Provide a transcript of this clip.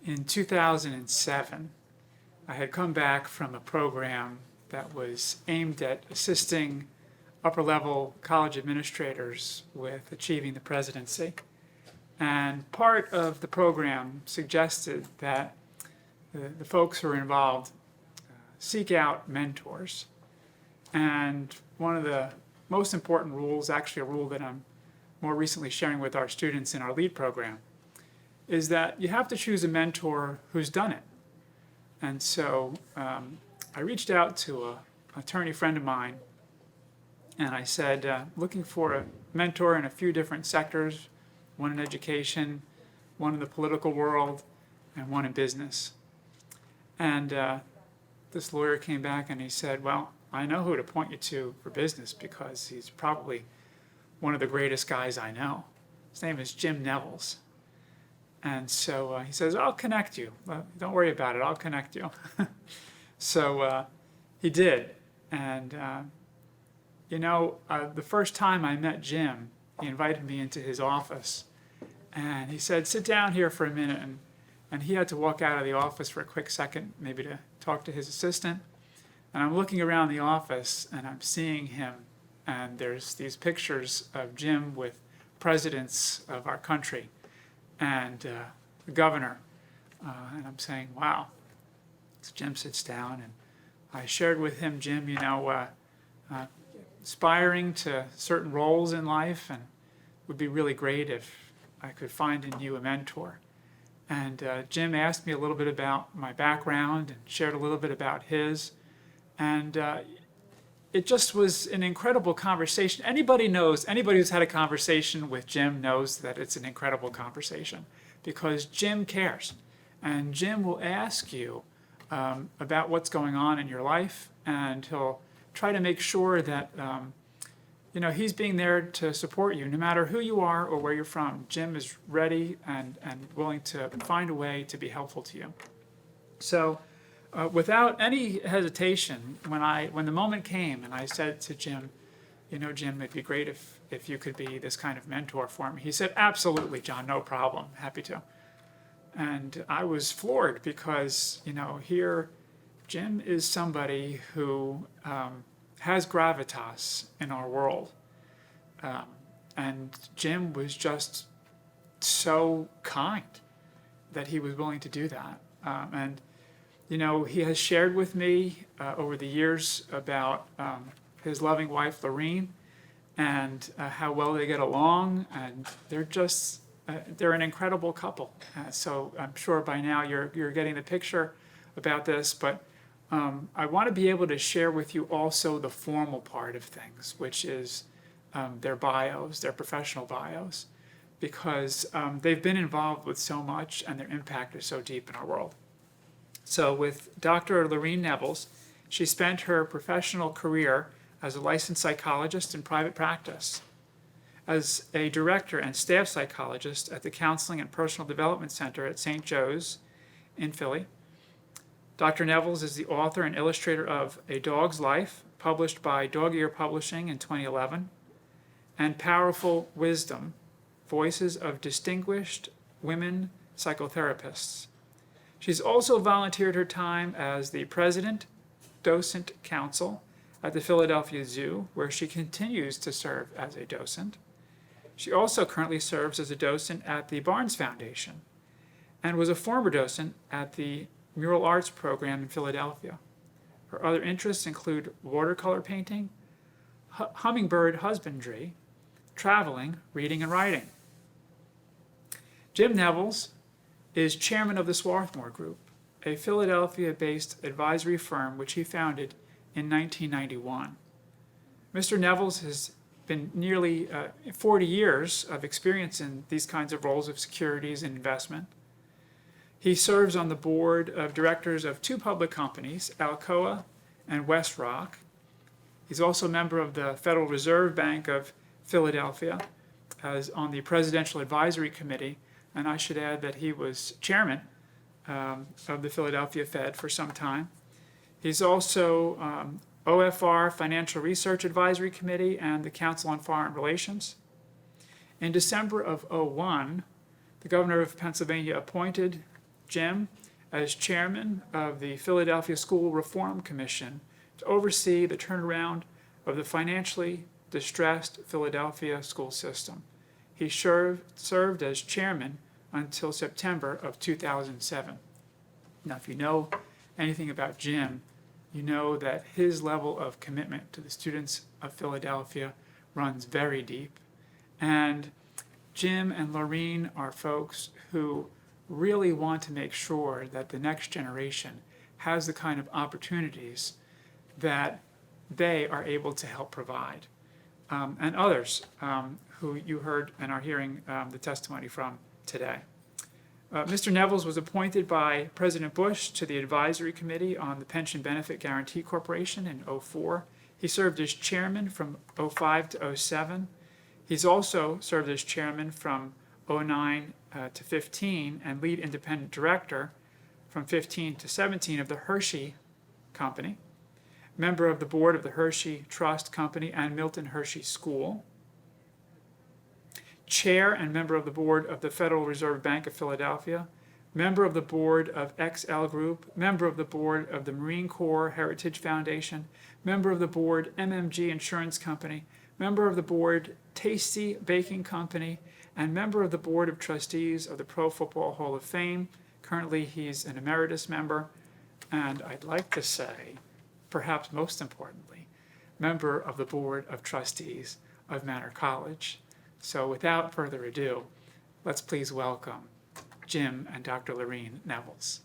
In 2007, I had come back from a program that was aimed at assisting upper-level college administrators with achieving the presidency. And part of the program suggested that the folks who are involved seek out mentors. And one of the most important rules, actually a rule that I'm more recently sharing with our students in our LEAD program, is that you have to choose a mentor who's done it. And so I reached out to an attorney friend of mine, and I said, looking for a mentor in a few different sectors, one in education, one in the political world, and one in business. And this lawyer came back and he said, well, I know who to point you to for business because he's probably one of the greatest guys I know. His name is Jim Nevels. And so he says, I'll connect you. Don't worry about it, I'll connect you. So he did. And the first time I met Jim, he invited me into his office. And he said, sit down here for a minute. And he had to walk out of the office for a quick second, maybe to talk to his assistant. And I'm looking around the office and I'm seeing him. And there's these pictures of Jim with presidents of our country and the governor. And I'm saying, wow. So Jim sits down and I shared with him, Jim, aspiring to certain roles in life, and it would be really great if I could find in you a mentor. And Jim asked me a little bit about my background and shared a little bit about his. And it just was an incredible conversation. Anybody who's had a conversation with Jim knows that it's an incredible conversation because Jim cares. And Jim will ask you about what's going on in your life, and he'll try to make sure that he's being there to support you no matter who you are or where you're from. Jim is ready and willing to find a way to be helpful to you. So without any hesitation, when the moment came and I said to Jim, Jim, it'd be great if you could be this kind of mentor for me. He said, absolutely, John, no problem, happy to. And I was floored because, here Jim is somebody who has gravitas in our world. And Jim was just so kind that he was willing to do that. He has shared with me over the years about his loving wife, Lorene, and how well they get along, and they're an incredible couple. So I'm sure by now you're getting the picture about this, but I want to be able to share with you also the formal part of things, which is their bios, their professional bios, because they've been involved with so much and their impact is so deep in our world. So with Dr. Lorene Nevels, she spent her professional career as a licensed psychologist in private practice, as a director and staff psychologist at the Counseling and Personal Development Center at St. Joe's in Philly. Dr. Nevels is the author and illustrator of A Dog's Life, published by Dog Ear Publishing in 2011, and Powerful Wisdom, Voices of Distinguished Women Psychotherapists. She's also volunteered her time as the President Docent Council at the Philadelphia Zoo, where she continues to serve as a docent. She also currently serves as a docent at the Barnes Foundation and was a former docent at the Mural Arts program in Philadelphia. Her other interests include watercolor painting, hummingbird husbandry, traveling, reading, and writing. Jim Nevels is chairman of the Swarthmore Group, a Philadelphia-based advisory firm which he founded in 1991. Mr. Nevels has been nearly 40 years of experience in these kinds of roles of securities and investment. He serves on the board of directors of two public companies, Alcoa and WestRock. He's also a member of the Federal Reserve Bank of Philadelphia, as on the Presidential Advisory Committee, and I should add that he was chairman of the Philadelphia Fed for some time. He's also OFR Financial Research Advisory Committee and the Council on Foreign Relations. In December of '01, the governor of Pennsylvania appointed Jim as chairman of the Philadelphia School Reform Commission to oversee the turnaround of the financially distressed Philadelphia school system. He served as chairman until September of 2007. Now, if you know anything about Jim, you know that his level of commitment to the students of Philadelphia runs very deep. And Jim and Lorene are folks who really want to make sure that the next generation has the kind of opportunities that they are able to help provide. And others who you heard and are hearing the testimony from today. Mr. Nevels was appointed by President Bush to the Advisory Committee on the Pension Benefit Guaranty Corporation in 2004. He served as chairman from 2005 to 2007. He's also served as chairman from 2009 to 15 and lead independent director from 15 to 17 of the Hershey Company, member of the board of the Hershey Trust Company and Milton Hershey School, chair and member of the board of the Federal Reserve Bank of Philadelphia, member of the board of XL Group, member of the board of the Marine Corps Heritage Foundation, member of the board MMG Insurance Company, member of the board Tasty Baking Company, and member of the board of trustees of the Pro Football Hall of Fame. Currently, he's an emeritus member, and I'd like to say, perhaps most importantly, member of the board of trustees of Manor College. So without further ado, let's please welcome Jim and Dr. Lorene Nevels.